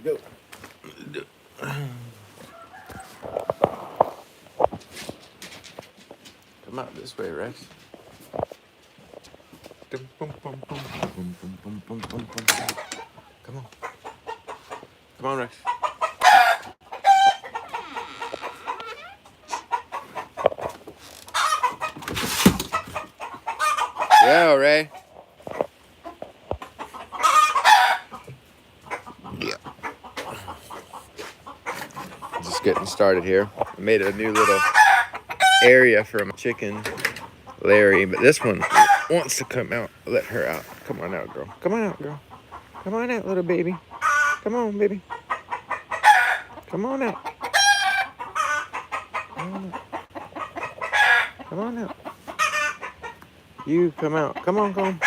go. Come out this way, Rex. Come on. Come on, Rex. Yeah, Ray. Yeah. Just getting started here. I made a new little area for my chicken, Larry, but this one wants to come out. Let her out. Come on out, girl. Come on out, girl. Come on out, little baby. Come on, baby. Come on out. Come on out. Come on out. You come out. Come on, come.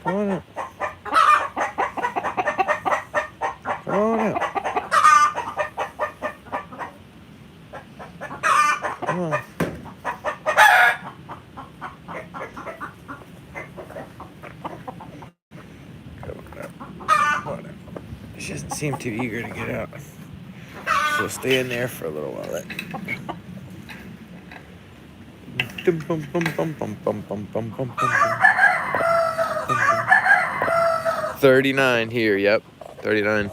Come on out. Come on out. Come on. Come on out. She doesn't seem too eager to get out. She'll stay in there for a little while. 39 here, yep, 39.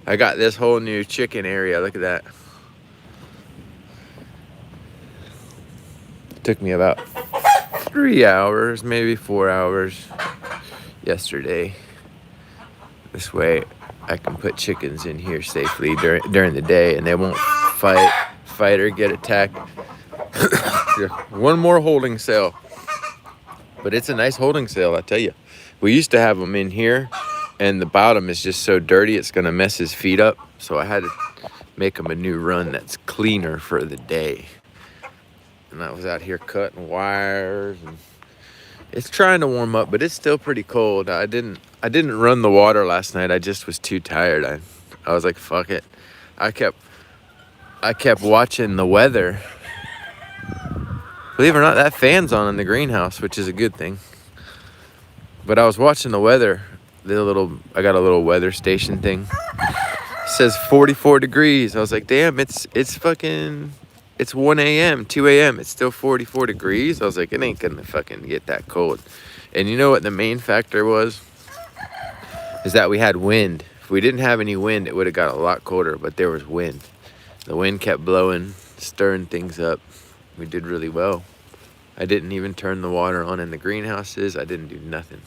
I got this whole new chicken area. Look at that. Took me about 3 hours, maybe 4 hours yesterday. This way I can put chickens in here safely during the day and they won't fight or get attacked. One more holding cell. But it's a nice holding cell, I tell you. We used to have them in here and the bottom is just so dirty it's gonna mess his feet up. So I had to make him a new run that's cleaner for the day. And I was out here cutting wires and it's trying to warm up, but it's still pretty cold. I didn't run the water last night. I just was too tired. I was like, fuck it. I kept watching the weather. Believe it or not, that fan's on in the greenhouse, which is a good thing. But I was watching the weather. I got a little weather station thing. It says 44 degrees. I was like, damn, it's 1 a.m., 2 a.m. It's still 44 degrees. I was like, it ain't gonna fucking get that cold. And you know what the main factor was? Is that we had wind. If we didn't have any wind, it would have got a lot colder, but there was wind. The wind kept blowing, stirring things up. We did really well. I didn't even turn the water on in the greenhouses. I didn't do nothing.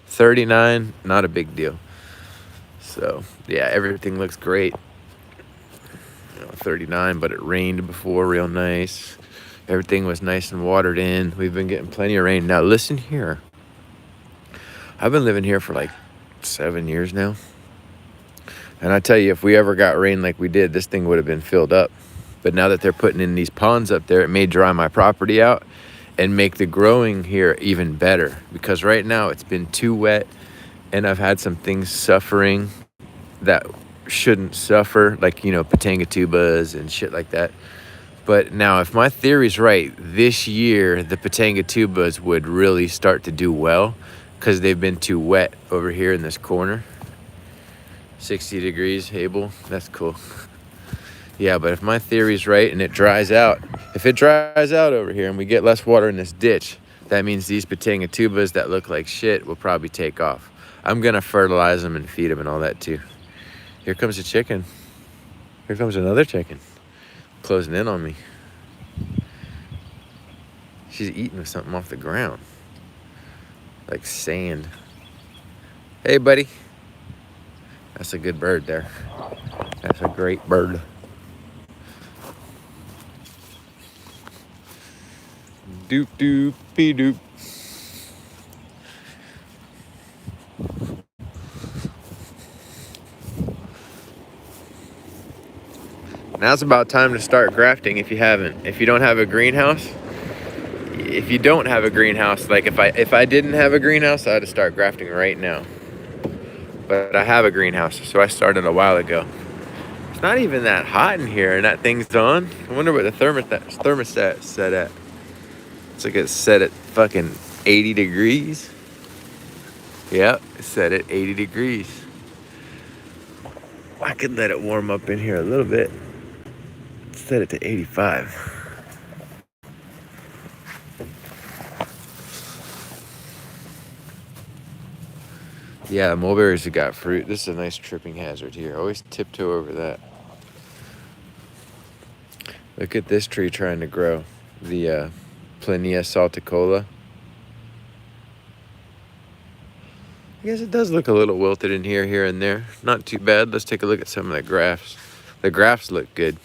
39, not a big deal. So yeah, everything looks great. 39, but it rained before, real nice. Everything was nice and watered in. We've been getting plenty of rain. Now listen here. I've been living here for like 7 years now. And I tell you, if we ever got rain like we did, this thing would have been filled up. But now that they're putting in these ponds up there, it may dry my property out and make the growing here even better. Because right now it's been too wet and I've had some things suffering that shouldn't suffer, like, Patangatubas and shit like that. But now if my theory's right, this year the Patangatubas would really start to do well because they've been too wet over here in this corner. 60 degrees, Abel, that's cool. Yeah, but if my theory's right and it dries out, if it dries out over here and we get less water in this ditch, that means these Patangatubas that look like shit will probably take off. I'm gonna fertilize them and feed them and all that too. Here comes a chicken. Here comes another chicken. Closing in on me. She's eating something off the ground. Like sand. Hey, buddy. That's a good bird there. That's a great bird. Doop doop be doop. Now it's about time to start grafting if you haven't. If you don't have a greenhouse, like if I didn't have a greenhouse, I had to start grafting right now. But I have a greenhouse, so I started a while ago. It's not even that hot in here and that thing's on. I wonder what the thermostat set at. It's like it's set at fucking 80 degrees. Yep, it's set at 80 degrees. I could let it warm up in here a little bit. Set it to 85. Yeah, mulberries have got fruit. This is a nice tripping hazard here. Always tiptoe over that. Look at this tree trying to grow. The Plinia salticola. I guess it does look a little wilted in here and there. Not too bad. Let's take a look at some of the grafts. The grafts look good.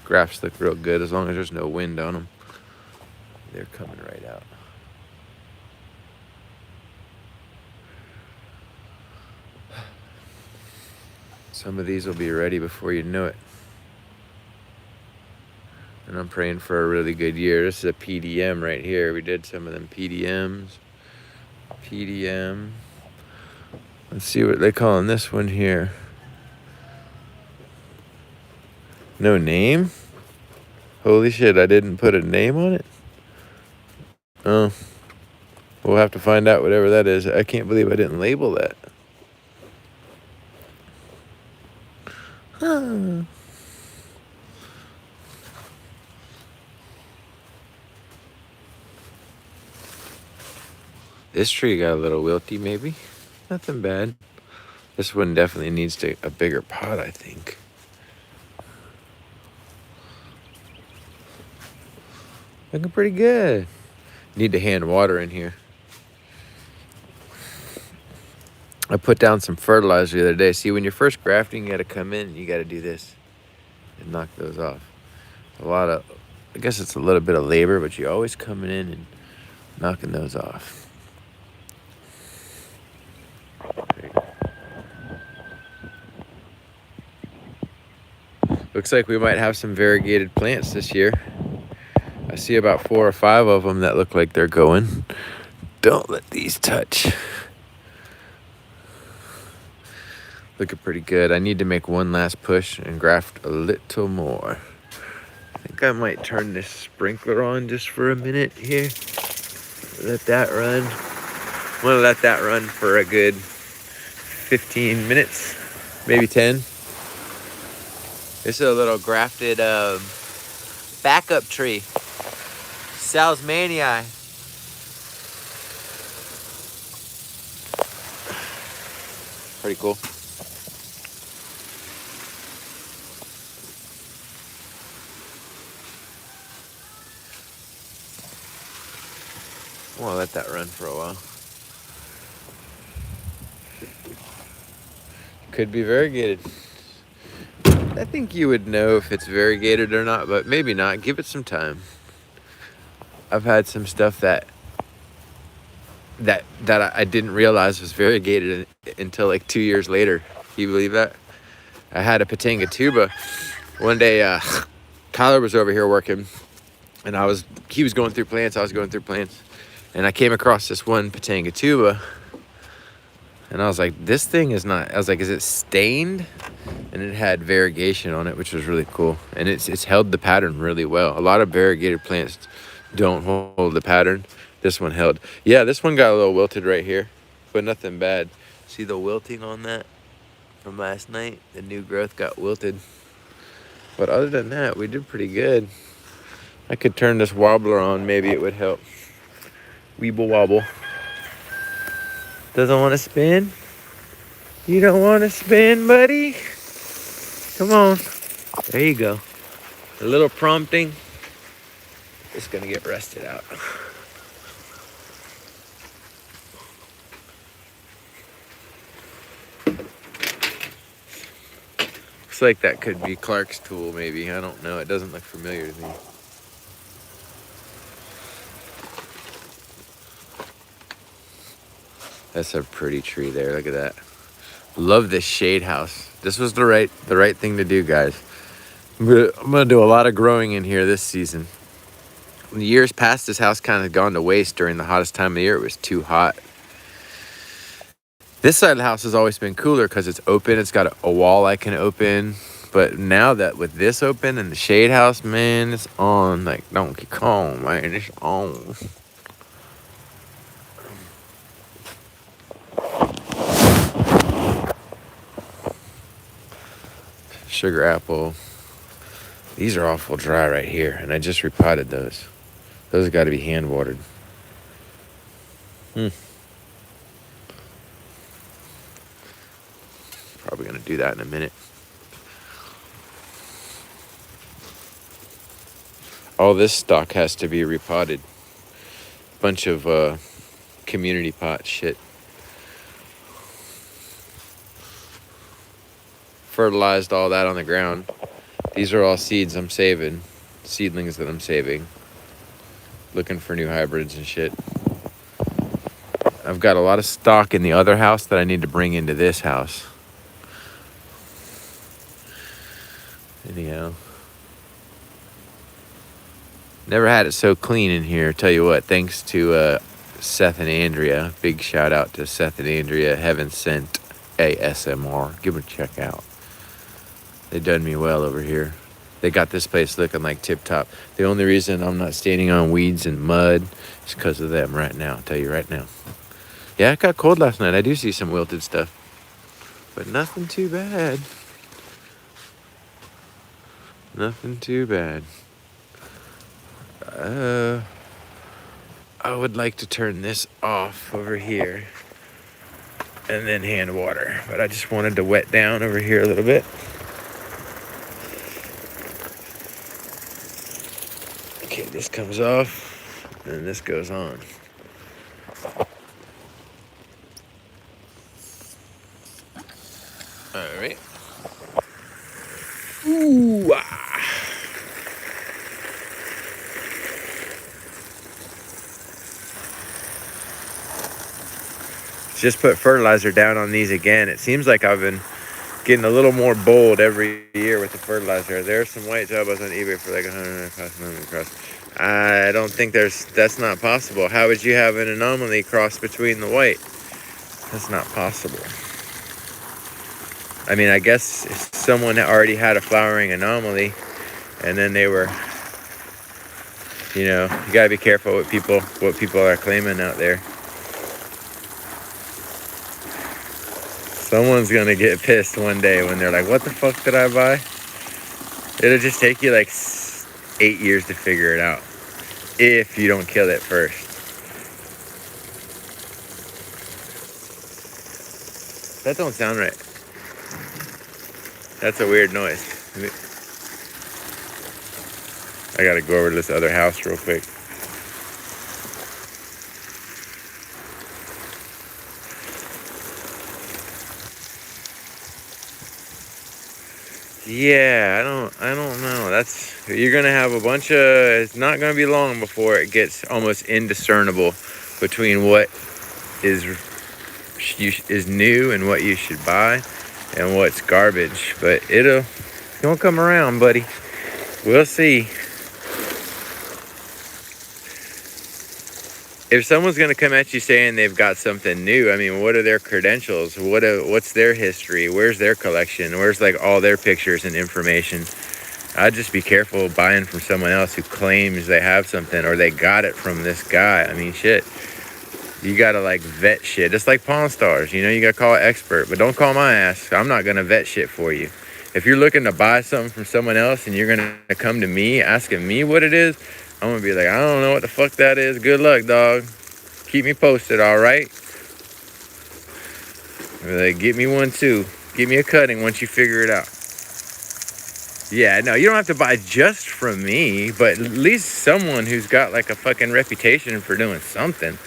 Grafts look real good as long as there's no wind on them. They're coming right out. Some of these will be ready before you know it. And I'm praying for a really good year. This is a PDM right here. We did some of them PDMs. PDM. Let's see what they're calling this one here. No name? Holy shit, I didn't put a name on it? Oh. We'll have to find out whatever that is. I can't believe I didn't label that. Huh. This tree got a little wilty, maybe. Nothing bad. This one definitely needs a bigger pot, I think. Looking pretty good. Need to hand water in here. I put down some fertilizer the other day. See, when you're first grafting, you got to come in and you got to do this and knock those off. I guess it's a little bit of labor, but you're always coming in and knocking those off. Looks like we might have some variegated plants this year. I see about 4 or 5 of them that look like they're going. Don't let these touch. Looking pretty good. I need to make one last push and graft a little more. I think I might turn this sprinkler on just for a minute here. Let that run. I'm gonna let that run for a good 15 minutes, maybe 10. This is a little grafted backup tree. Salzmanii. Pretty cool. I'm gonna let that run for a while. Could be variegated. I think you would know if it's variegated or not, but maybe not. Give it some time. I've had some stuff that I didn't realize was variegated until like 2 years later. Can you believe that? I had a Patanga tuba. One day, Tyler was over here working, and he was going through plants. I was going through plants, and I came across this one Patanga tuba, and I was like, this thing is not. I was like, is it stained? And it had variegation on it, which was really cool, and it's held the pattern really well. A lot of variegated plants don't hold the pattern. This one held. Yeah, this one got a little wilted right here, but nothing bad. See the wilting on that from last night? The new growth got wilted. But other than that, we did pretty good. I could turn this wobbler on. Maybe it would help. Weeble wobble. Doesn't want to spin? You don't want to spin, buddy? Come on. There you go. A little prompting. It's going to get rusted out. Looks like that could be Clark's tool, maybe. I don't know. It doesn't look familiar to me. That's a pretty tree there. Look at that. Love this shade house. This was the right thing to do, guys. I'm gonna do a lot of growing in here this season. In the years past, this house kind of gone to waste during the hottest time of the year. It was too hot. This side of the house has always been cooler because it's open. It's got a wall I can open. But now that with this open and the shade house, man, it's on like Donkey Kong, man. It's on. sugar apple. These are awful dry right here, and I just repotted those. Those have got to be hand watered. Probably gonna do that in a minute. All this stock has to be repotted. Bunch of community pot shit. Fertilized all that on the ground. These are all seeds I'm saving. Seedlings that I'm saving. Looking for new hybrids and shit. I've got a lot of stock in the other house that I need to bring into this house. Anyhow. Never had it so clean in here. Tell you what, thanks to Seth and Andrea. Big shout out to Seth and Andrea. Heaven Sent ASMR. Give them a check out. They done me well over here. They got this place looking like tip top. The only reason I'm not standing on weeds and mud is because of them right now. I'll tell you right now. Yeah, it got cold last night. I do see some wilted stuff. But nothing too bad. Nothing too bad. I would like to turn this off over here and then hand water, but I just wanted to wet down over here a little bit. Okay, this comes off and this goes on. All right. Ooh, ah. Just put fertilizer down on these again. It seems like I've been getting a little more bold every year with the fertilizer. There's some white jaboticabas on eBay for like 100 across. I don't think that's not possible. How would you have an anomaly cross between the white? That's not possible. I mean, I guess if someone already had a flowering anomaly and then they were, you gotta be careful what people are claiming out there. Someone's gonna get pissed one day when they're like, what the fuck did I buy? It'll just take you like 8 years to figure it out if you don't kill it first. That don't sound right. That's a weird noise. I gotta go over to this other house real quick. Yeah, I don't know. You're gonna have a bunch of. It's not gonna be long before it gets almost indiscernible between what is new and what you should buy, and what's garbage. But it'll come around, buddy. We'll see. If someone's gonna come at you saying they've got something new, I mean, what are their credentials? What's their history? Where's their collection? Where's like all their pictures and information? I'd just be careful buying from someone else who claims they have something or they got it from this guy. I mean, shit. You gotta like vet shit. Just like Pawn Stars, you gotta call an expert, but don't call my ass. I'm not gonna vet shit for you. If you're looking to buy something from someone else and you're gonna come to me asking me what it is, I'm gonna be like, I don't know what the fuck that is. Good luck, dog. Keep me posted, all right? Like, get me one too. Give me a cutting once you figure it out. Yeah, no, you don't have to buy just from me, but at least someone who's got like a fucking reputation for doing something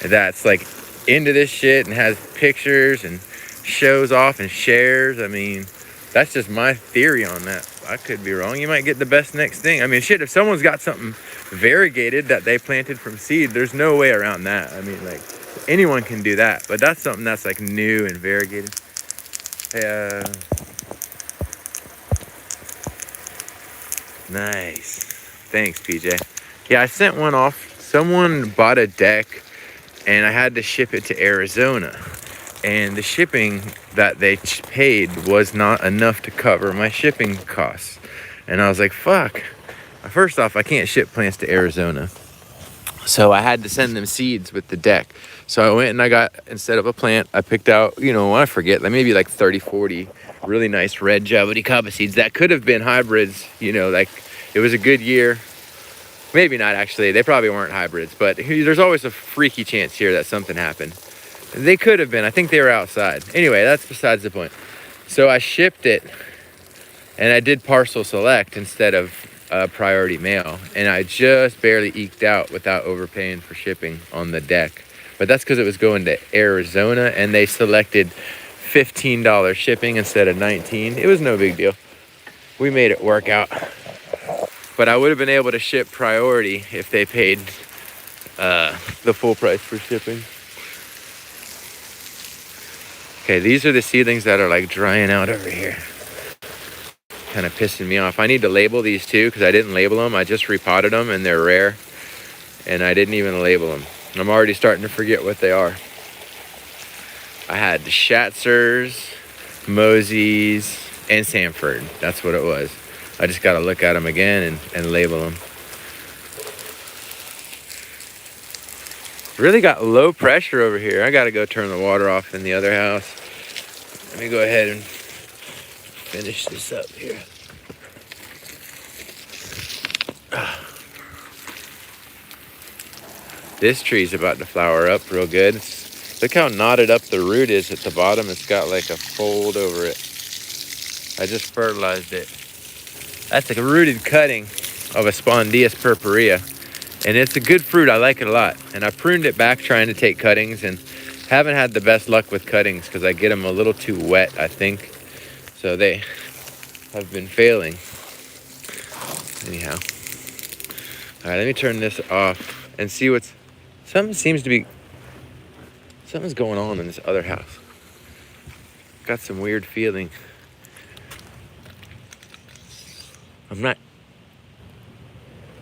that's like into this shit and has pictures and shows off and shares. I mean, that's just my theory on that. I could be wrong. You might get the best next thing. I mean, shit, if someone's got something variegated that they planted from seed, there's no way around that. I mean, like, anyone can do that, but that's something that's like new and variegated. Nice. Thanks, PJ. Yeah, I sent one off. Someone bought a deck and I had to ship it to Arizona. And the shipping that they paid was not enough to cover my shipping costs. And I was like, fuck. First off, I can't ship plants to Arizona. So I had to send them seeds with the deck. So I went and instead of a plant, I picked out, I forget, like maybe like 30, 40 really nice red jaboticaba seeds that could have been hybrids. You know, like it was a good year. Maybe not actually. They probably weren't hybrids, but there's always a freaky chance here that something happened. They could have been. I think they were outside. Anyway, that's besides the point. So I shipped it, and I did parcel select instead of priority mail, and I just barely eked out without overpaying for shipping on the deck. But that's because it was going to Arizona, and they selected $15 shipping instead of $19. It was no big deal. We made it work out. But I would have been able to ship priority if they paid the full price for shipping. Okay, these are the seedlings that are like drying out over here. Kind of pissing me off. I need to label these too because I didn't label them. I just repotted them and they're rare. And I didn't even label them. I'm already starting to forget what they are. I had the Schatzers, Moseys, and Sanford. That's what it was. I just got to look at them again and label them. Really got low pressure over here. I got to go turn the water off in the other house. Let me go ahead and finish this up here. This tree's about to flower up real good. Look how knotted up the root is at the bottom. It's got like a fold over it. I just fertilized it. That's a rooted cutting of a Spondeus purpurea. And it's a good fruit. I like it a lot. And I pruned it back trying to take cuttings and haven't had the best luck with cuttings because I get them a little too wet, I think. So they have been failing. Anyhow. All right, let me turn this off and see what's... Something's going on in this other house. Got some weird feeling. I'm not...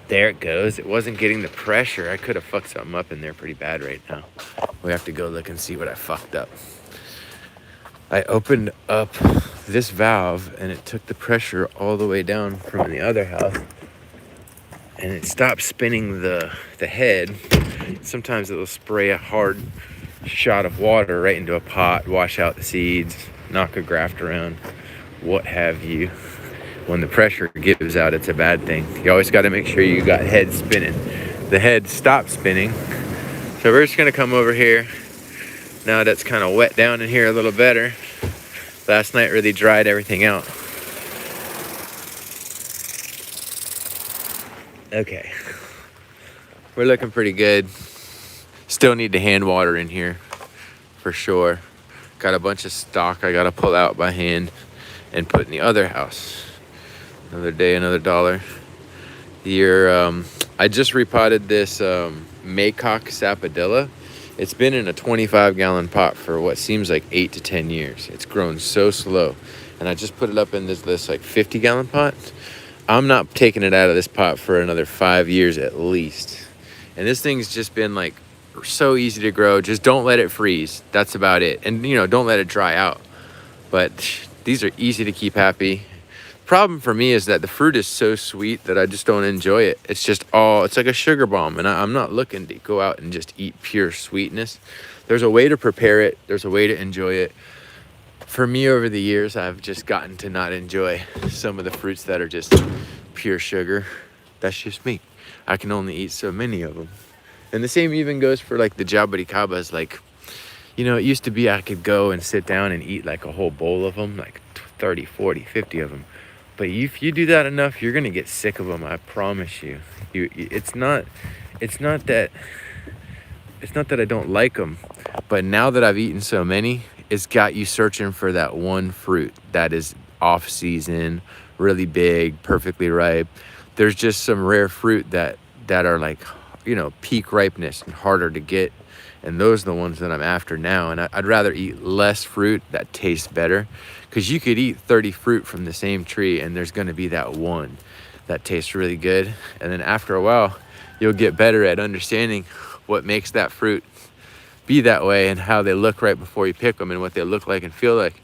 There it goes. It wasn't getting the pressure. I could have fucked something up in there pretty bad right now. We have to go look and see what I fucked up. I opened up this valve and it took the pressure all the way down from the other house. And it stopped spinning the head. Sometimes it'll spray a hard shot of water right into a pot, wash out the seeds, knock a graft around, what have you. When the pressure gives out, it's a bad thing. You always got to make sure you got head spinning. The head stopped spinning. So we're just going to come over here. Now that's kind of wet down in here a little better. Last night really dried everything out. Okay. We're looking pretty good. Still need to hand water in here for sure. Got a bunch of stock I got to pull out by hand and put in the other house. Another day, another dollar. I just repotted this Maycock sapodilla. It's been in a 25-gallon pot for what seems like 8 to 10 years. It's grown so slow. And I just put it up in this like 50-gallon pot. I'm not taking it out of this pot for another 5 years at least. And this thing's just been like so easy to grow. Just don't let it freeze. That's about it. And don't let it dry out. But these are easy to keep happy. Problem for me is that the fruit is so sweet that I just don't enjoy it. It's like a sugar bomb, and I'm not looking to go out and just eat pure sweetness. There's a way to prepare it. There's a way to enjoy it. For me, over the years, I've just gotten to not enjoy some of the fruits that are just pure sugar. That's just me. I can only eat so many of them. And the same even goes for like the jaboticabas. Like, it used to be I could go and sit down and eat like a whole bowl of them, like 30, 40, 50 of them. But if you do that enough, you're gonna get sick of them. I promise you. It's not that I don't like them, but now that I've eaten so many, it's got you searching for that one fruit that is off season, really big, perfectly ripe. There's just some rare fruit that are like, peak ripeness and harder to get. And those are the ones that I'm after now. And I'd rather eat less fruit that tastes better. Because you could eat 30 fruit from the same tree and there's going to be that one that tastes really good. And then after a while, you'll get better at understanding what makes that fruit be that way and how they look right before you pick them and what they look like and feel like.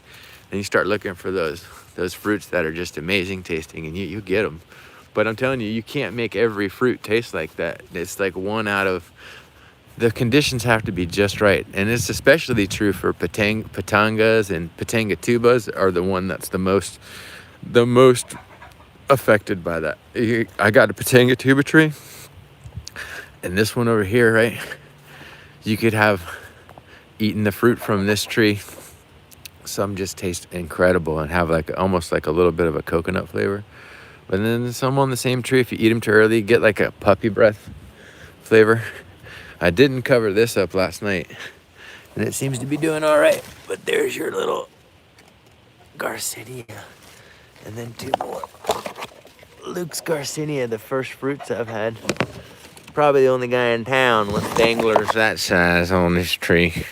And you start looking for those fruits that are just amazing tasting, and you get them. But I'm telling you, you can't make every fruit taste like that. It's like 1 out of the conditions have to be just right, and it's especially true for patangas and patangatubas are the one that's the most affected by that. I got a patangatuba tree, and this one over here, right? You could have eaten the fruit from this tree. Some just taste incredible and have like almost like a little bit of a coconut flavor. But then some on the same tree, if you eat them too early, get like a puppy breath flavor. I didn't cover this up last night, and it seems to be doing all right. But there's your little Garcinia, and then two more. Luke's Garcinia, the first fruits I've had. Probably the only guy in town with danglers that size on this tree.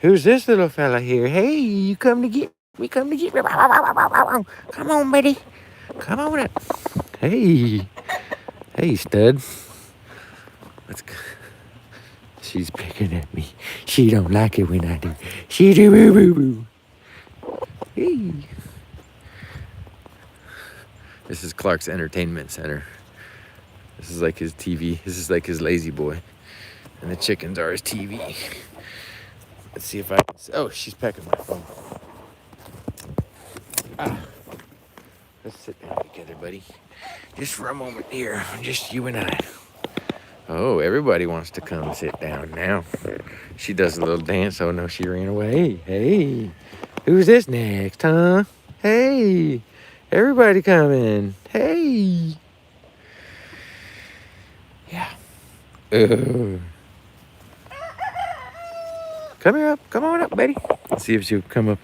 Who's this little fella here? Hey, you come to get me? Come to get me? Come on, buddy. Come on up. Hey. Hey, stud. Let's go. She's picking at me. She don't like it when I do. She do boo boo boo. Hey. This is Clark's entertainment center. This is like his TV. This is like his lazy boy. And the chickens are his TV. Let's see if I can... Oh, she's pecking my phone. Let's sit down together, buddy. Just for a moment here. Just you and I. Oh, everybody wants to come sit down now. She does a little dance. Oh, no, she ran away. Hey, who's this next, huh? Hey, everybody coming. Hey. Yeah. Come here up. Come on up, buddy. Let's see if she'll come up.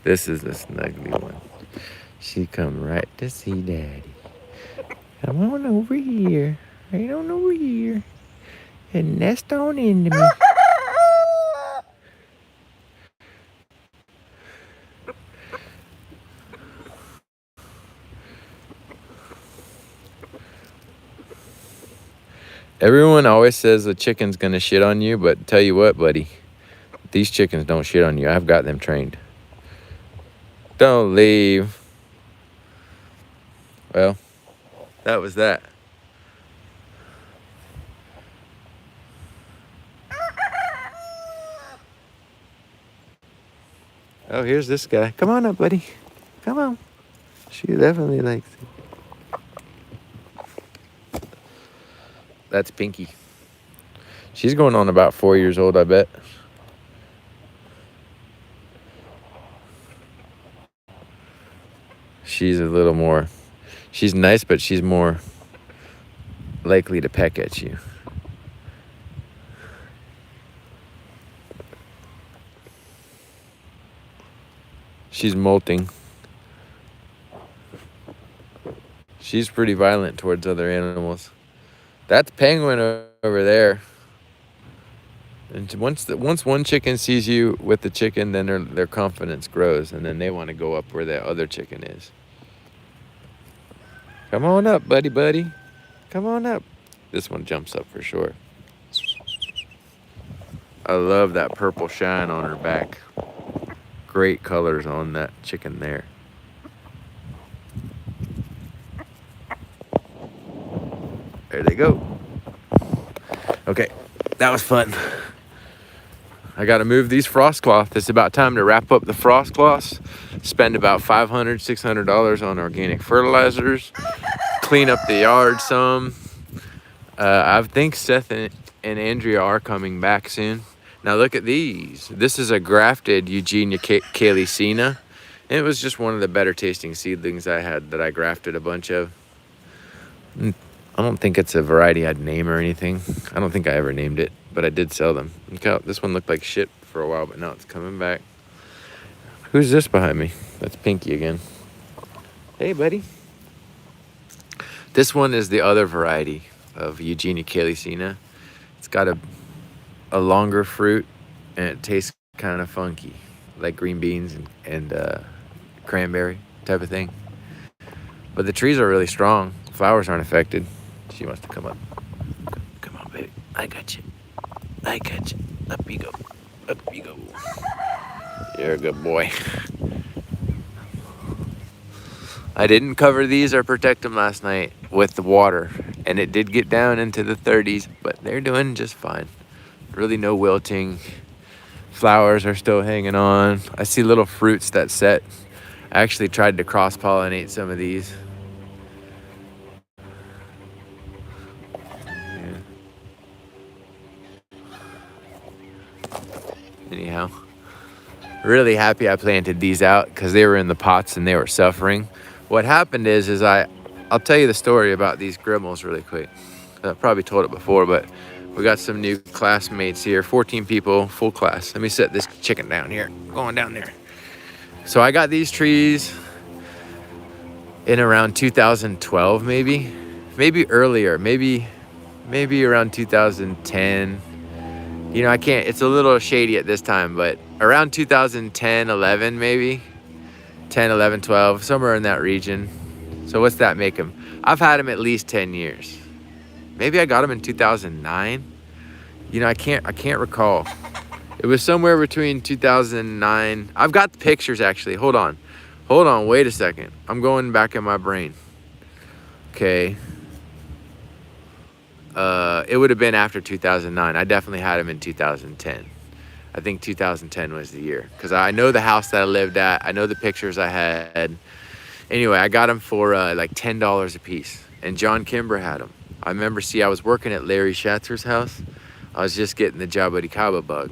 This is the snuggly one. She come right to see Daddy. Come on over here. Right on over here. And nest on into me. Everyone always says the chicken's gonna shit on you, but tell you what, buddy. These chickens don't shit on you. I've got them trained. Don't leave. Well, that was that. Oh, here's this guy. Come on up, buddy. Come on. She definitely likes it. That's Pinky. She's going on about 4 years old, I bet. She's a little more... She's nice, but she's more likely to peck at you. She's molting. She's pretty violent towards other animals. That's Penguin over there. And once one chicken sees you with the chicken, then their confidence grows, and then they want to go up where the other chicken is. Come on up, buddy. Come on up. This one jumps up for sure. I love that purple shine on her back. Great colors on that chicken there. There they go. Okay, that was fun. I got to move these frost cloths. It's about time to wrap up the frost cloths. Spend about $500, $600 on organic fertilizers. Clean up the yard some. I think Seth and Andrea are coming back soon. Now look at these. This is a grafted Eugenia calycina. It was just one of the better tasting seedlings I had that I grafted a bunch of. I don't think it's a variety I'd name or anything. I don't think I ever named it, but I did sell them. Look, this one looked like shit for a while, but now it's coming back. Who's this behind me? That's Pinky again. Hey, buddy. This one is the other variety of Eugenia calycina. It's got a longer fruit, and it tastes kind of funky, like green beans and cranberry type of thing. But the trees are really strong. Flowers aren't affected. She wants to come up. Come on, baby. I got you. Up you go. You're a good boy. I didn't cover these or protect them last night with the water, and it did get down into the 30s, but they're doing just fine. Really no wilting. Flowers are still hanging on. I see little fruits that set. I actually tried to cross-pollinate some of these. Yeah. Anyhow, really happy I planted these out because they were in the pots and they were suffering. What happened is I'll tell you the story about these grimmels really quick. I've probably told it before, but we got some new classmates here, 14 people, full class. Let me set this chicken down here, going down there. So I got these trees in around 2012, maybe earlier, maybe around 2010. You know, I can't, it's a little shady at this time, but around 2010, 11, maybe 10, 11, 12, somewhere in that region. So what's that make them? I've had them at least 10 years. Maybe I got them in 2009. You know, I can't recall. It was somewhere between 2009. I've got the pictures actually. Hold on, wait a second. I'm going back in my brain. Okay. It would have been after 2009. I definitely had them in 2010. I think 2010 was the year, because I know the house that I lived at. I know the pictures I had. Anyway, I got them for like $10 a piece, and John Kimber had them. I remember, I was working at Larry Schatzer's house. I was just getting the jaboticaba bug,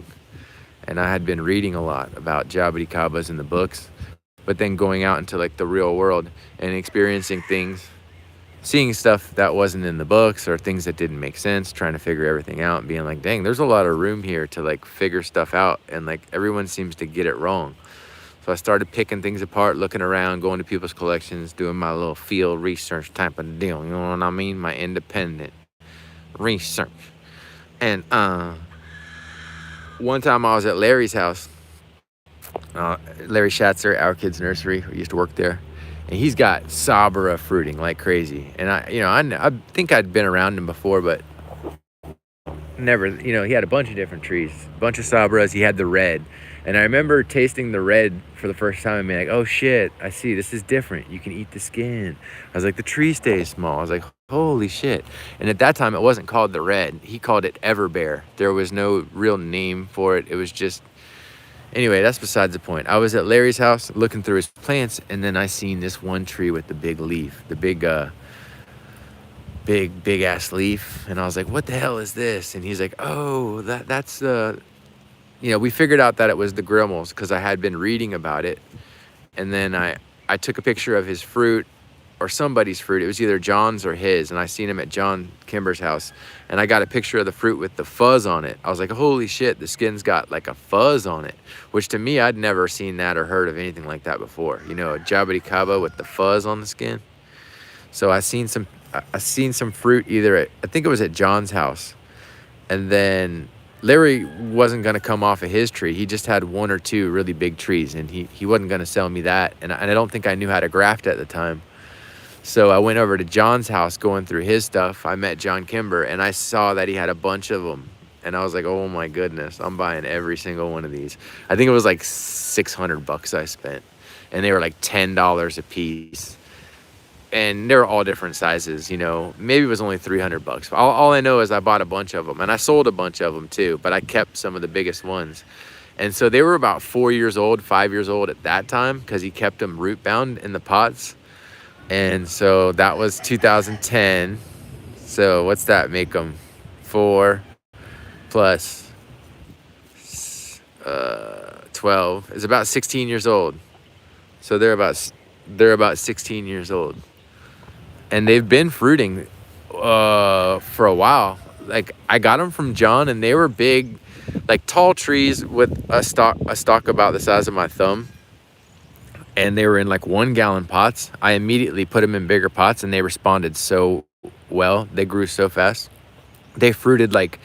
and I had been reading a lot about jaboticabas in the books, but then going out into like the real world and experiencing things, seeing stuff that wasn't in the books or things that didn't make sense, trying to figure everything out and being like, dang, there's a lot of room here to like figure stuff out, and like everyone seems to get it wrong. So I started picking things apart, looking around, going to people's collections, doing my little field research type of deal, you know what I mean? My independent research. And one time I was at Larry's house, Larry Schatzer, Our Kids Nursery, who used to work there. And he's got Sabra fruiting like crazy. And I think I'd been around him before, but never, he had a bunch of different trees, a bunch of Sabras. He had the red. And I remember tasting the red for the first time and being like, oh shit, I see, this is different. You can eat the skin. I was like, the tree stays small. I was like, holy shit. And at that time, it wasn't called the red. He called it Everbear. There was no real name for it. It was just, anyway, that's besides the point. I was at Larry's house looking through his plants, and then I seen this one tree with the big leaf, the big ass leaf. And I was like, what the hell is this? And he's like, oh, that's the, we figured out that it was the grimmels because I had been reading about it. And then I took a picture of his fruit, or somebody's fruit. It was either John's or his, and I seen him at John Kimber's house, and I got a picture of the fruit with the fuzz on it. I was like, holy shit, the skin's got like a fuzz on it, which to me, I'd never seen that or heard of anything like that before. A jaboticaba with the fuzz on the skin. So I seen some fruit either at, I think it was at John's house, and then Larry wasn't going to come off of his tree. He just had one or two really big trees, and he wasn't going to sell me that, and I don't think I knew how to graft at the time. So I went over to John's house going through his stuff. I met John Kimber, and I saw that he had a bunch of them. And I was like, oh my goodness, I'm buying every single one of these. I think it was like $600 I spent. And they were like $10 a piece. And they're all different sizes, Maybe it was only $300. All I know is I bought a bunch of them. And I sold a bunch of them too. But I kept some of the biggest ones. And so they were about 5 years old at that time, because he kept them root bound in the pots. And so that was 2010. So what's that make them? 4 plus 12 is about 16 years old. So they're about 16 years old, and they've been fruiting for a while. Like, I got them from John, and they were big, like tall trees with a stalk about the size of my thumb. And they were in like 1 gallon pots. I immediately put them in bigger pots, and they responded so well. They grew so fast. They fruited like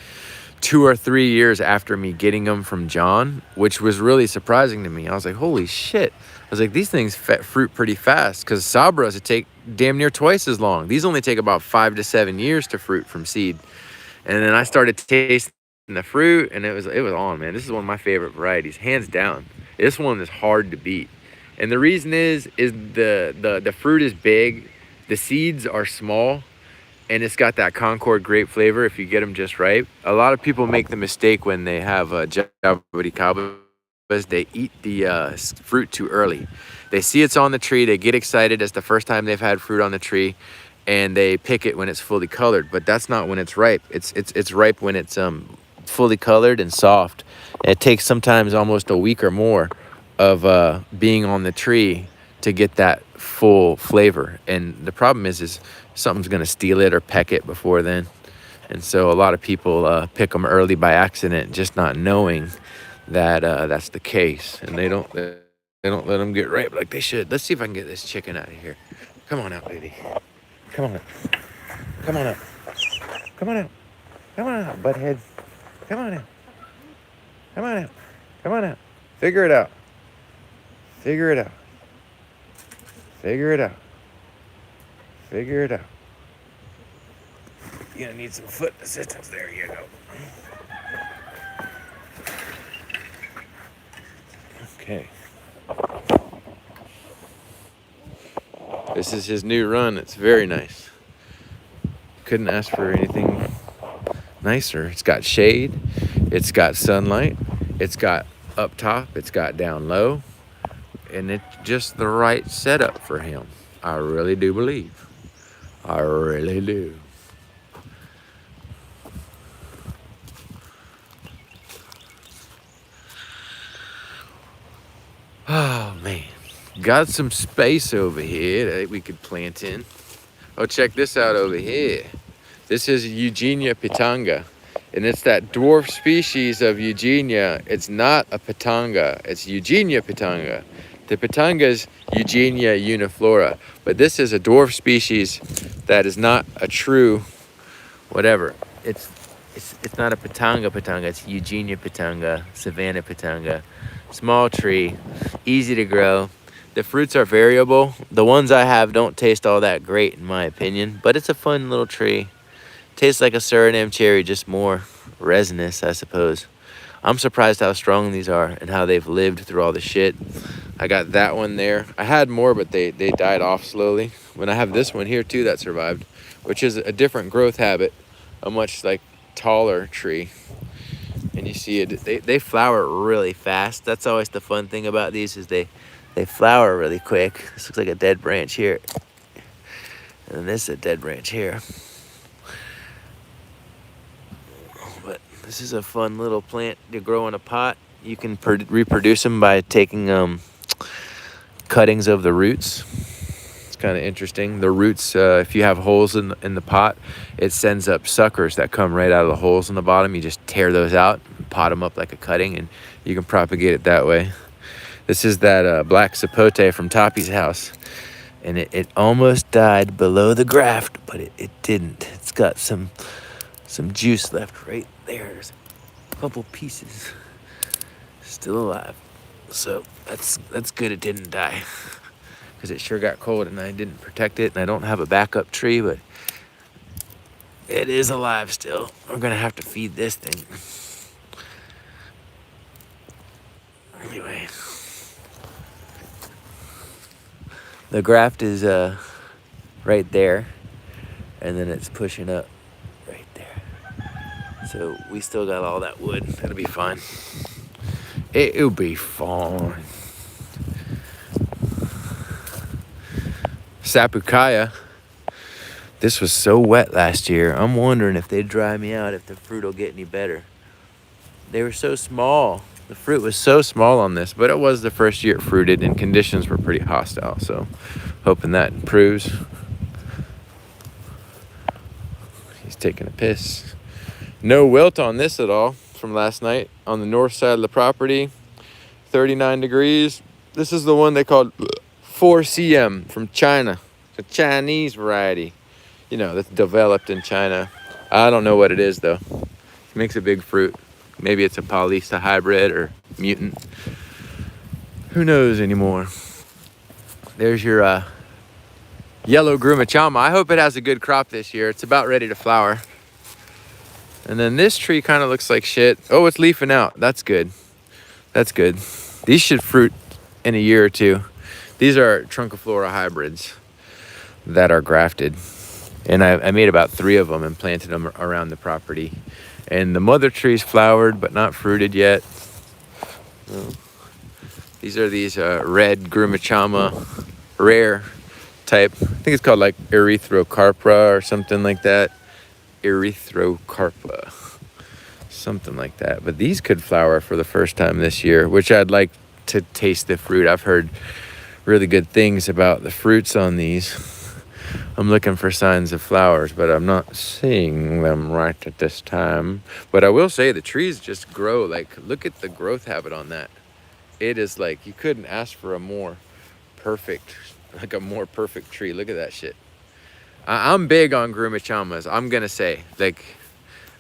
2 or 3 years after me getting them from John, which was really surprising to me. I was like, holy shit. I was like, these things fruit pretty fast, because Sabras take damn near twice as long. These only take about 5 to 7 years to fruit from seed. And then I started tasting the fruit, and it was on, man. This is one of my favorite varieties, hands down. This one is hard to beat. And the reason is the fruit is big, the seeds are small, and it's got that Concord grape flavor if you get them just right. A lot of people make the mistake when they have jaboticabas, they eat the fruit too early. They see it's on the tree, they get excited. It's the first time they've had fruit on the tree, and they pick it when it's fully colored. But that's not when it's ripe. It's ripe when it's fully colored and soft. And it takes sometimes almost a week or more of being on the tree to get that full flavor. And the problem is something's gonna steal it or peck it before then. And so a lot of people pick them early by accident, just not knowing that that's the case. And they don't let them get ripe like they should. Let's see if I can get this chicken out of here. Come on out, baby. Come on out. Come on out. Come on out. Come on out, butthead. Come on out. Come on out. Come on out. Figure it out. Figure it out. Figure it out. Figure it out. You're gonna need some foot assistance. There you go. Okay. This is his new run. It's very nice. Couldn't ask for anything nicer. It's got shade. It's got sunlight. It's got up top. It's got down low. And it's just the right setup for him. I really do believe. I really do. Oh, man. Got some space over here that we could plant in. Oh, check this out over here. This is Eugenia pitanga. And it's that dwarf species of Eugenia. It's not a pitanga. It's Eugenia pitanga. The pitanga is Eugenia uniflora. But this is a dwarf species that is not a true whatever. It's not a pitanga. It's Eugenia pitanga, Savannah pitanga. Small tree, easy to grow. The fruits are variable. The ones I have don't taste all that great in my opinion, but it's a fun little tree. Tastes like a Suriname cherry, just more resinous, I suppose. I'm surprised how strong these are and how they've lived through all the shit. I got that one there. I had more, but they died off slowly. When I have this one here too that survived, which is a different growth habit, a much like taller tree. And you see it, they flower really fast. That's always the fun thing about these is they flower really quick. This looks like a dead branch here. And then this is a dead branch here. But this is a fun little plant to grow in a pot. You can reproduce them by taking cuttings of the roots. It's kind of interesting. The roots, if you have holes in the pot, it sends up suckers that come right out of the holes in the bottom. You just tear those out, pot them up like a cutting, and you can propagate it that way. This is that black sapote from Toppy's house. And it almost died below the graft, but it didn't. It's got some juice left right there. There's a couple pieces still alive. So that's good it didn't die. Because it sure got cold and I didn't protect it. And I don't have a backup tree, but it is alive still. We're going to have to feed this thing. Anyway. The graft is right there, and then it's pushing up right there. So we still got all that wood. It'll be fine. It'll be fine. Sapukaya. This was so wet last year. I'm wondering if they dry me out, if the fruit will get any better. They were so small. The fruit was so small on this, but it was the first year it fruited and conditions were pretty hostile, so hoping that improves. He's taking a piss. No wilt on this at all from last night on the north side of the property. 39 degrees. This is the one they called 4CM from China. It's a Chinese variety, you know, that's developed in China. I don't know what it is though. It makes a big fruit. Maybe it's a Paulista hybrid or mutant. Who knows anymore? There's your yellow grumachama. I hope it has a good crop this year. It's about ready to flower. And then this tree kind of looks like shit. Oh, it's leafing out. That's good. That's good. These should fruit in a year or two. These are trunciflora hybrids that are grafted. And I made about 3 of them and planted them around the property. And the mother tree's flowered, but not fruited yet. These are these red grumachama, rare type. I think it's called like erythrocarpa or something like that. Erythrocarpa, something like that. But these could flower for the first time this year, which I'd like to taste the fruit. I've heard really good things about the fruits on these. I'm looking for signs of flowers, but I'm not seeing them right at this time. But I will say the trees just grow. Like, look at the growth habit on that. It is like, you couldn't ask for a more perfect tree. Look at that shit. I'm big on grumachamas. I'm gonna say, like,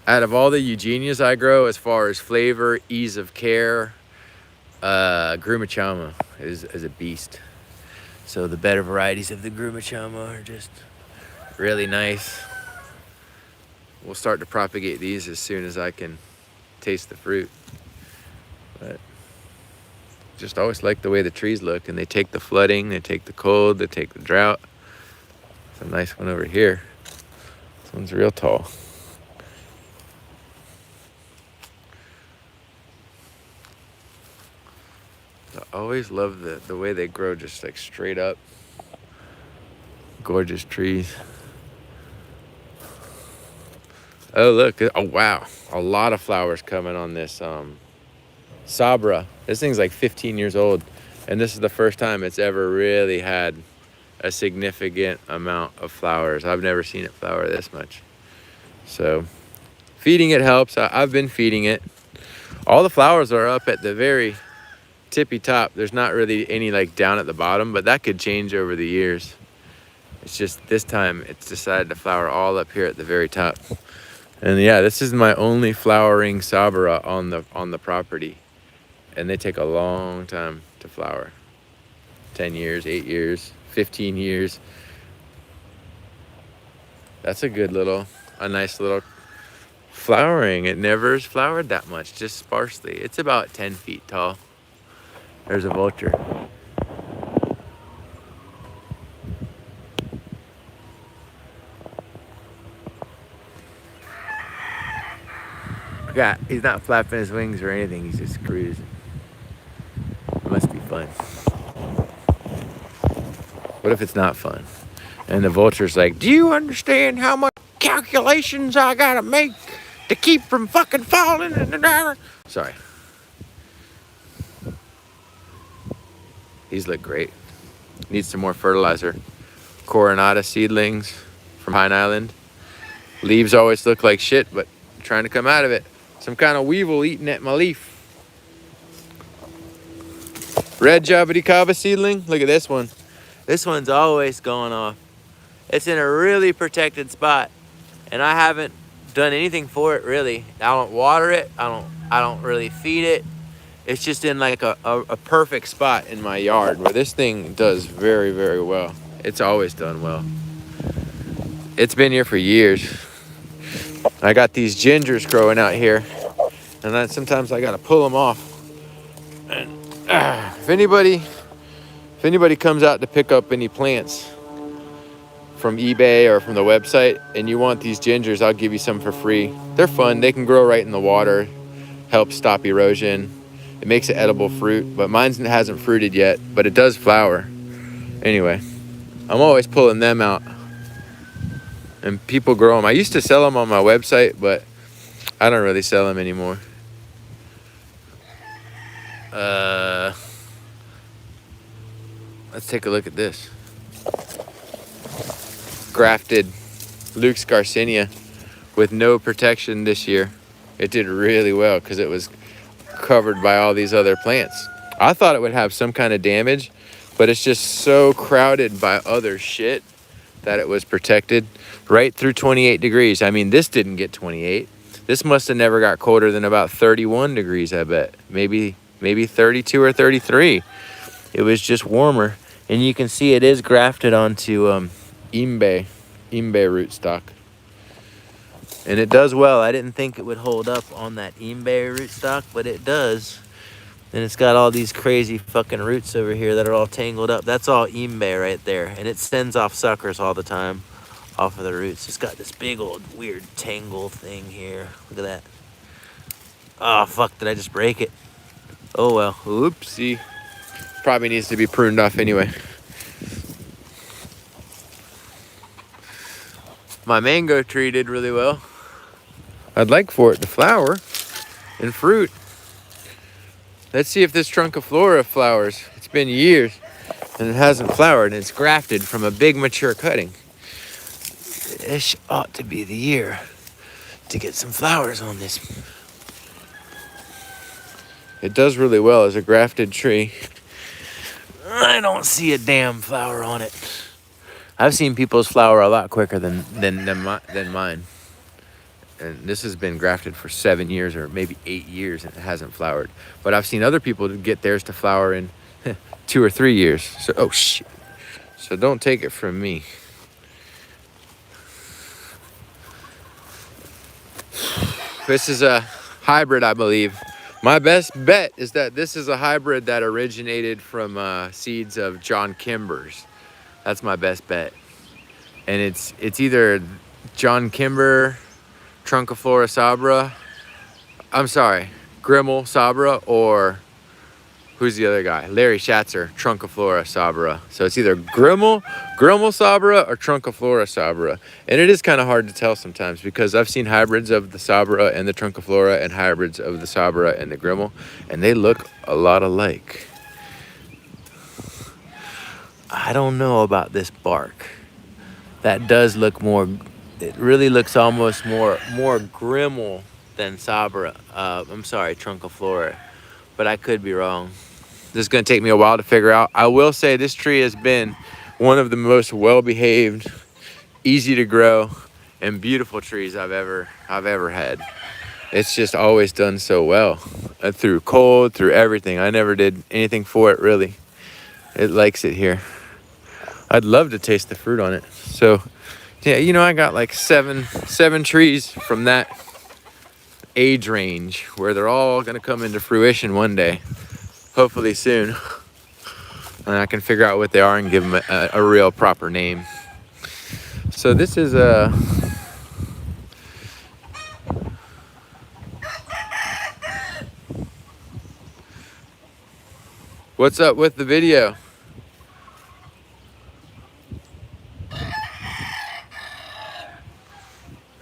out of all the eugenias I grow, as far as flavor, ease of care, grumachama is a beast. So the better varieties of the grumachama are just really nice. We'll start to propagate these as soon as I can taste the fruit. But just always like the way the trees look, and they take the flooding, they take the cold, they take the drought. It's a nice one over here. This one's real tall. I always love the way they grow, just like straight up. Gorgeous trees. Oh, look. Oh, wow. A lot of flowers coming on this Sabra. This thing's like 15 years old. And this is the first time it's ever really had a significant amount of flowers. I've never seen it flower this much. So feeding it helps. I've been feeding it. All the flowers are up at the very tippy top. There's not really any like down at the bottom, but that could change over the years. It's just this time it's decided to flower all up here at the very top. And yeah, this is my only flowering Sabra on the property. And they take a long time to flower. 10 years, 8 years, 15 years. That's a nice little flowering. It never is flowered that much, just sparsely. It's about 10 feet tall. There's a vulture. He's not flapping his wings or anything, he's just cruising. It must be fun. What if it's not fun? And the vulture's like, do you understand how much calculations I gotta make to keep from fucking falling? Sorry. These look great. Need some more fertilizer. Coronata seedlings from Pine Island. Leaves always look like shit, but I'm trying to come out of it. Some kind of weevil eating at my leaf. Red jaboticaba seedling. Look at this one. This one's always going off. It's in a really protected spot, and I haven't done anything for it really. I don't water it. I don't really feed it. It's just in like a perfect spot in my yard where this thing does very, very well. It's always done well. It's been here for years. I got these gingers growing out here, and then sometimes I gotta pull them off. And if anybody comes out to pick up any plants from eBay or from the website and you want these gingers, I'll give you some for free. They're fun. They can grow right in the water, help stop erosion. It makes an edible fruit, but mine hasn't fruited yet, but it does flower. Anyway, I'm always pulling them out, and people grow them. I used to sell them on my website, but I don't really sell them anymore. Let's take a look at this. Grafted Luke's Garcinia with no protection this year. It did really well because it was covered by all these other plants. I thought it would have some kind of damage, but it's just so crowded by other shit that it was protected right through 28 degrees. I mean, this didn't get 28. This must have never got colder than about 31 degrees, I bet. Maybe 32 or 33. It was just warmer. And you can see it is grafted onto imbe rootstock. And it does well. I didn't think it would hold up on that imbe rootstock, but it does. And it's got all these crazy fucking roots over here that are all tangled up. That's all imbe right there. And it sends off suckers all the time off of the roots. It's got this big old weird tangle thing here. Look at that. Oh, fuck, did I just break it? Oh, well. Oopsie. Probably needs to be pruned off anyway. My mango tree did really well. I'd like for it to flower and fruit. Let's see if this trunciflora flowers. It's been years and it hasn't flowered, and it's grafted from a big mature cutting. This ought to be the year to get some flowers on this. It does really well as a grafted tree. I don't see a damn flower on it. I've seen people's flower a lot quicker than mine. And this has been grafted for 7 years or maybe 8 years and it hasn't flowered. But I've seen other people get theirs to flower in 2 or 3 years. So, oh shit. So don't take it from me. This is a hybrid, I believe. My best bet is that this is a hybrid that originated from seeds of John Kimber's. That's my best bet. And it's either John Kimber, Trunciflora sabra. I'm sorry, Grimmel sabra, or who's the other guy? Larry Schatzer, Trunciflora sabra. So it's either Grimmel sabra or Trunciflora sabra. And it is kind of hard to tell sometimes because I've seen hybrids of the sabra and the Trunciflora and hybrids of the sabra and the Grimmel, and they look a lot alike. I don't know about this bark. That does look more, it really looks almost more Grimmel than sabra. I'm sorry, Trunciflora, but I could be wrong. This is going to take me a while to figure out. I will say this tree has been one of the most well-behaved, easy to grow, and beautiful trees I've ever had. It's just always done so well. Through cold, through everything. I never did anything for it, really. It likes it here. I'd love to taste the fruit on it. So, yeah, you know, I got like seven trees from that age range where they're all going to come into fruition one day. Hopefully soon. And I can figure out what they are and give them a real proper name. So this is a... What's up with the video?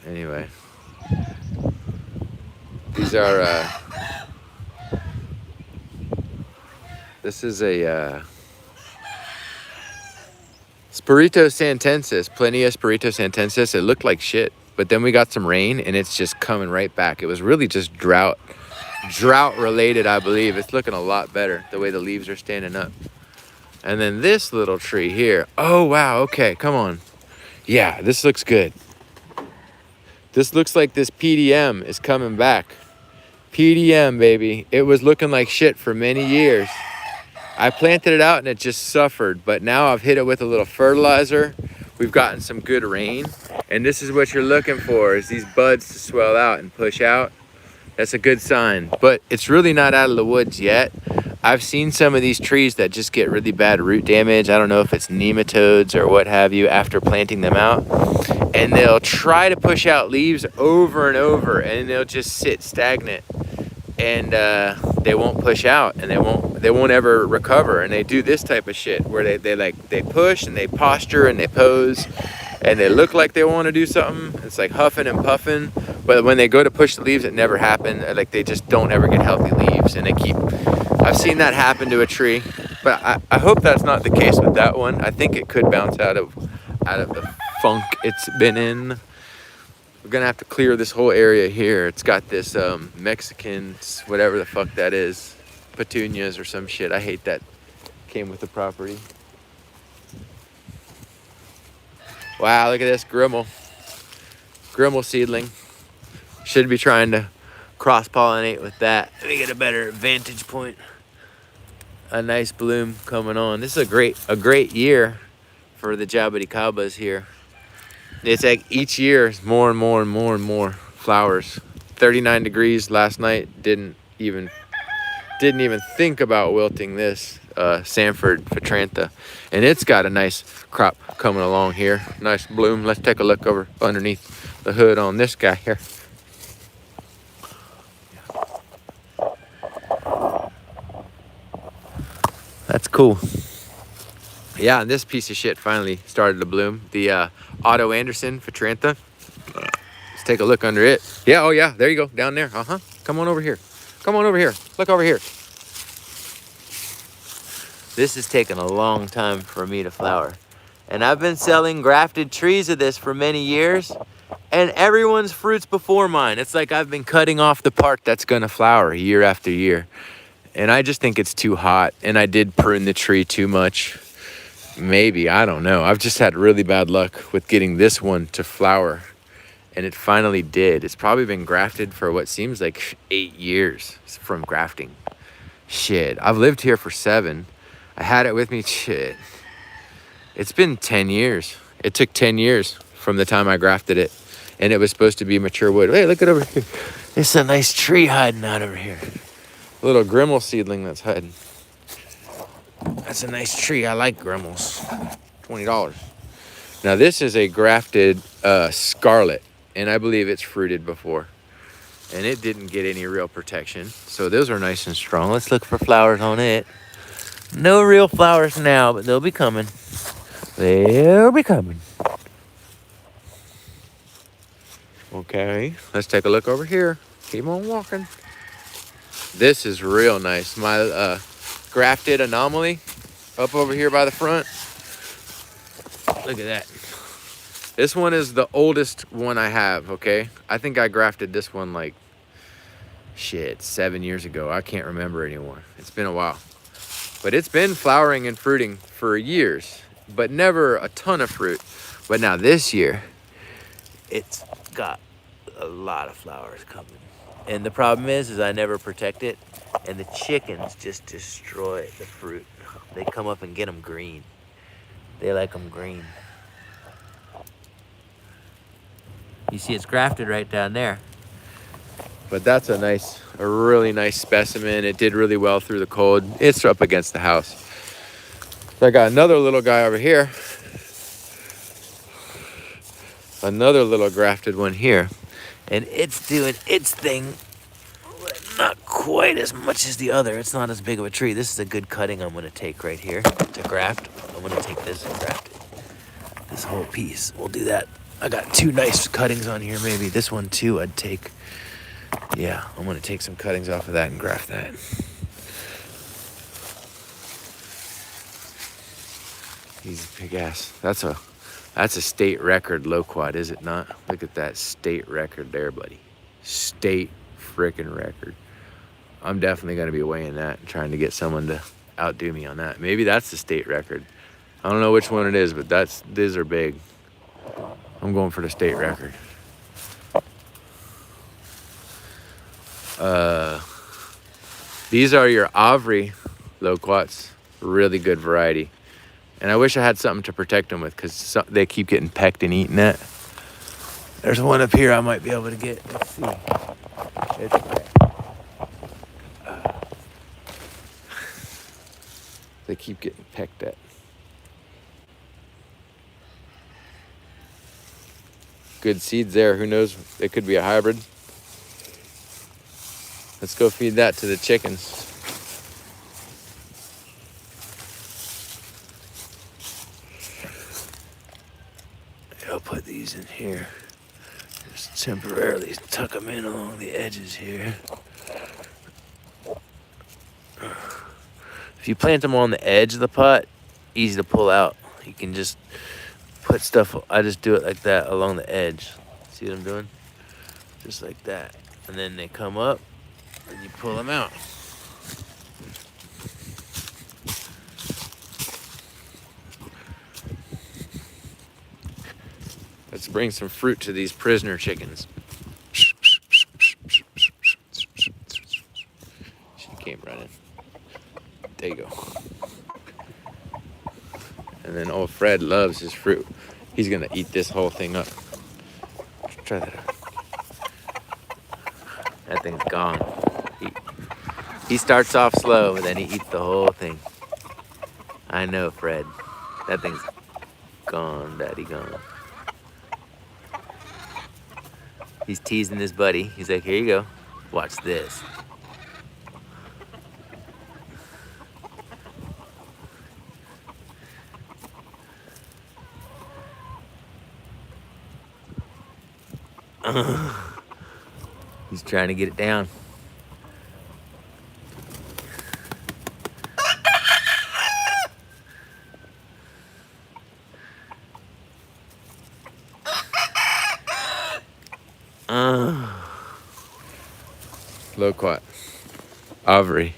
Anyway. These are... This is a Spirito santensis, Plenia Spirito santensis. It looked like shit, but then we got some rain and it's just coming right back. It was really just drought related, I believe. It's looking a lot better the way the leaves are standing up. And then this little tree here. Oh, wow. Okay, come on. Yeah, this looks good. This looks like this PDM is coming back. PDM, baby. It was looking like shit for many years. I planted it out and it just suffered, but now I've hit it with a little fertilizer. We've gotten some good rain, and this is what you're looking for, is these buds to swell out and push out. That's a good sign, but it's really not out of the woods yet. I've seen some of these trees that just get really bad root damage. I don't know if it's nematodes or what have you after planting them out, and they'll try to push out leaves over and over, and they'll just sit stagnant. And they won't push out, and they won't ever recover. And they do this type of shit where they push and they posture and they pose and they look like they want to do something. It's like huffing and puffing, but when they go to push the leaves, it never happens. Like they just don't ever get healthy leaves, and I've seen that happen to a tree, but I hope that's not the case with that one. I think it could bounce out of the funk it's been in. We're gonna have to clear this whole area here. It's got this Mexican, whatever the fuck that is, petunias or some shit. I hate that came with the property. Wow, look at this Grimmel seedling. Should be trying to cross-pollinate with that. Let me get a better vantage point. A nice bloom coming on. This is a great year for the jaboticabas here. It's like each year more and more and more and more flowers. 39 degrees last night didn't even didn't even think about wilting this Sanford Petrantha, and it's got a nice crop coming along here. Nice bloom. Let's take a look over underneath the hood on this guy here. That's cool. Yeah, and this piece of shit finally started to bloom. The Otto Anderson Petrantha. Let's take a look under it. Yeah, oh yeah, there you go, down there. Come on over here. Come on over here. Look over here. This has taken a long time for me to flower. And I've been selling grafted trees of this for many years, and everyone's fruit's before mine. It's like I've been cutting off the part that's gonna flower year after year. And I just think it's too hot, and I did prune the tree too much. Maybe, I don't know. I've just had really bad luck with getting this one to flower, and it finally did. It's probably been grafted for what seems like 8 years from grafting. Shit, I've lived here for 7. I had it with me, shit. It's been 10 years. It took 10 years from the time I grafted it, and it was supposed to be mature wood. Hey, look at over here. There's a nice tree hiding out over here. A little Grimmel seedling that's hiding. That's a nice tree. I like Grimmels. $20. Now this is a grafted scarlet, and I believe it's fruited before, and it didn't get any real protection, so those are nice and strong. Let's look for flowers on it. No real flowers now, but they'll be coming. They'll be coming. Okay, let's take a look over here. Keep on walking. This is real nice. My grafted anomaly up over here by the front. Look at that. This one is the oldest one I have, okay? I think I grafted this one like, shit, 7 years ago. I can't remember anymore. It's been a while. But it's been flowering and fruiting for years, but never a ton of fruit. But now this year, it's got a lot of flowers coming. And the problem is I never protect it, and the chickens just destroy the fruit. They come up and get them green. They like them green. You see it's grafted right down there. But that's a really nice specimen. It did really well through the cold. It's up against the house. So I got another little guy over here. Another little grafted one here. And it's doing its thing, but not quite as much as the other. It's not as big of a tree. This is a good cutting I'm gonna take right here to graft. I'm gonna take this and graft it. This whole piece, we'll do that. I got 2 nice cuttings on here, maybe. This one too, I'd take. Yeah, I'm gonna take some cuttings off of that and graft that. He's a big ass. That's a state record low quad, is it not? Look at that state record there, buddy. State freaking record. I'm definitely gonna be weighing that and trying to get someone to outdo me on that. Maybe that's the state record. I don't know which one it is, but these are big. I'm going for the state record. These are your Avri loquats, really good variety. And I wish I had something to protect them with, because they keep getting pecked and eaten at. There's one up here I might be able to get. Let's see. It's they keep getting pecked at. Good seeds there. Who knows? It could be a hybrid. Let's go feed that to the chickens. I'll put these in here. Just temporarily tuck them in along the edges here. If you plant them on the edge of the pot, easy to pull out. You can just put stuff, I just do it like that along the edge. See what I'm doing? Just like that. And then they come up and you pull them out. Let's bring some fruit to these prisoner chickens. She came running. There you go. And then old Fred loves his fruit. He's gonna eat this whole thing up. Try that out. That thing's gone. He starts off slow, but then he eats the whole thing. I know, Fred. That thing's gone, Daddy, gone. He's teasing his buddy. He's like, here you go. Watch this. He's trying to get it down. Loquat. Avery.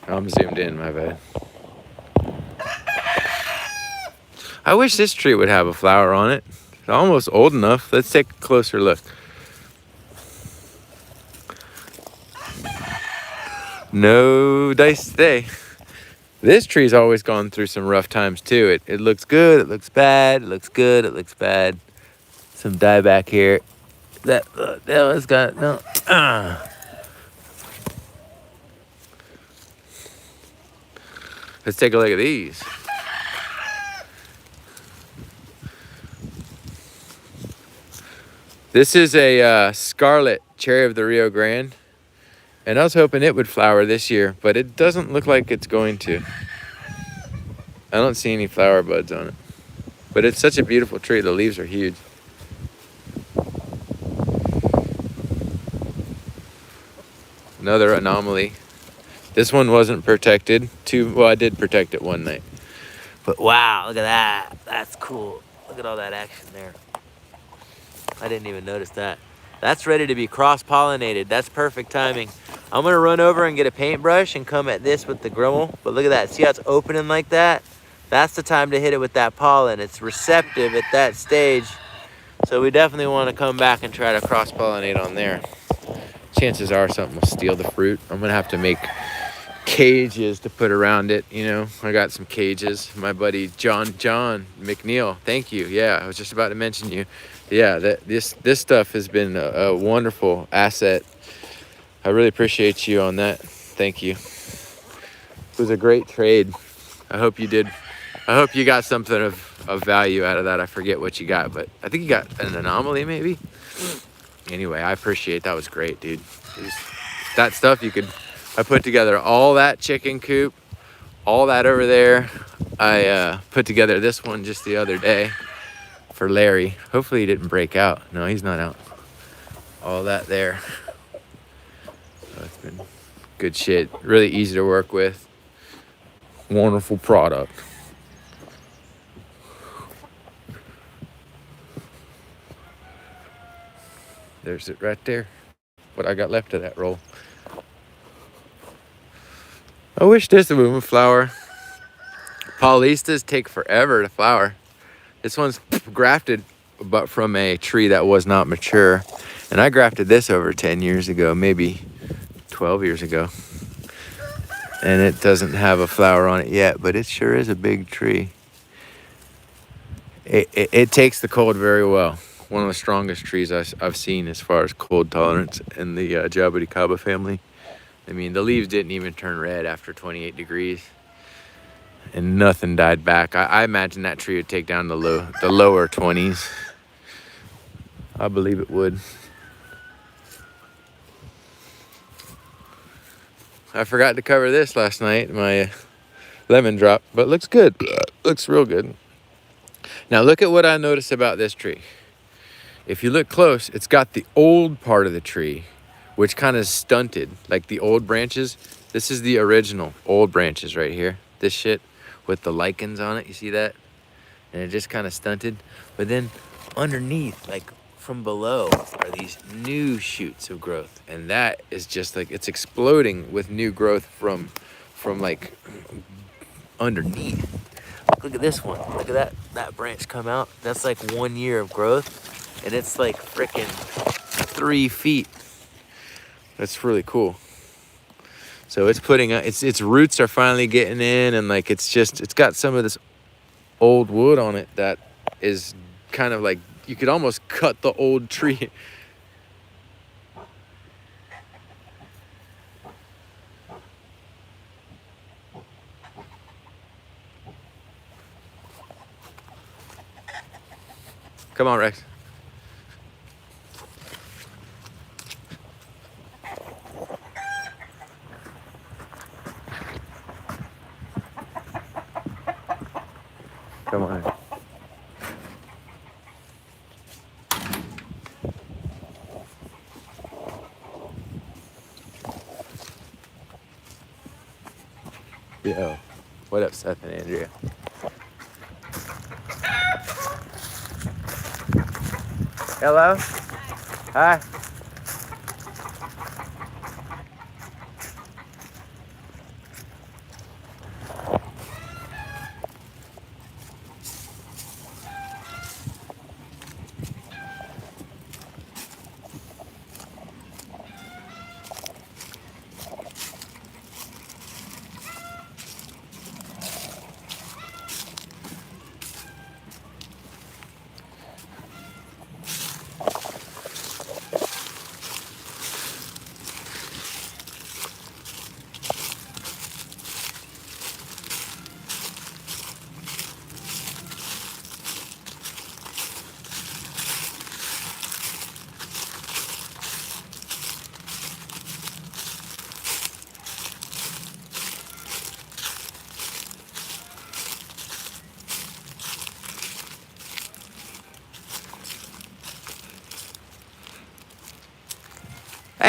I'm zoomed in, my bad. I wish this tree would have a flower on it. It's almost old enough. Let's take a closer look. No dice today. This tree's always gone through some rough times too. It looks good, it looks bad, it looks good, it looks bad. Some dieback here. That one's got no. Let's take a look at these. This is a scarlet cherry of the Rio Grande. And I was hoping it would flower this year, but it doesn't look like it's going to. I don't see any flower buds on it. But it's such a beautiful tree. The leaves are huge. Another anomaly. This one wasn't protected. Well, I did protect it one night. But wow, look at that. That's cool. Look at all that action there. I didn't even notice that. That's ready to be cross-pollinated. That's perfect timing. I'm gonna run over and get a paintbrush and come at this with the Grimmel. But look at that, see how it's opening like that? That's the time to hit it with that pollen. It's receptive at that stage. So we definitely wanna come back and try to cross-pollinate on there. Chances are something will steal the fruit. I'm gonna have to make cages to put around it, you know. I got some cages. My buddy John McNeil, thank you. Yeah, I was just about to mention you. Yeah, this stuff has been a wonderful asset. I really appreciate you on that. Thank you. It was a great trade. I hope you did. I hope you got something of value out of that. I forget what you got, but I think you got an anomaly maybe. Anyway, I appreciate that. Was great, dude. That stuff I put together all that chicken coop, all that over there. I put together this one just the other day for Larry. Hopefully he didn't break out. No, he's not out. All that there. So it's been good shit. Really easy to work with. Wonderful product. There's it right there. What I got left of that roll. I wish this would flower. Paulistas take forever to flower. This one's grafted, but from a tree that was not mature. And I grafted this over 10 years ago, maybe 12 years ago. And it doesn't have a flower on it yet, but it sure is a big tree. It takes the cold very well. One of the strongest trees I've seen as far as cold tolerance in the jaboticaba family. I mean, the leaves didn't even turn red after 28 degrees. And nothing died back. I imagine that tree would take down the lower 20s. I believe it would. I forgot to cover this last night, my lemon drop, but it looks good. Looks real good. Now look at what I noticed about this tree. If you look close, it's got the old part of the tree, which kind of stunted, like the old branches. This is the original old branches right here. This shit with the lichens on it, you see that? And it just kind of stunted. But then underneath, like from below, are these new shoots of growth. And that is just like, it's exploding with new growth from like underneath. Look at this one. Look at that branch come out. That's like 1 year of growth. And it's like freaking 3 feet. That's really cool. So it's putting its roots are finally getting in, and like it's got some of this old wood on it that is kind of like you could almost cut the old tree. Come on, Rex. Come on. Yo, what up, Seth and Andrea? Hello? Hi.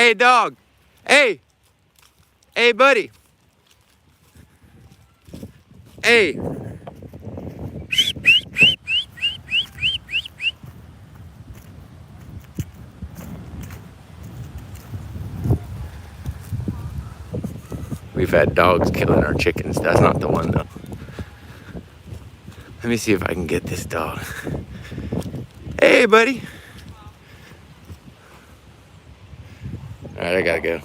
Hey, dog. Hey. Hey, buddy. Hey. We've had dogs killing our chickens. That's not the one, though. Let me see if I can get this dog. Hey, buddy. All right, I gotta go.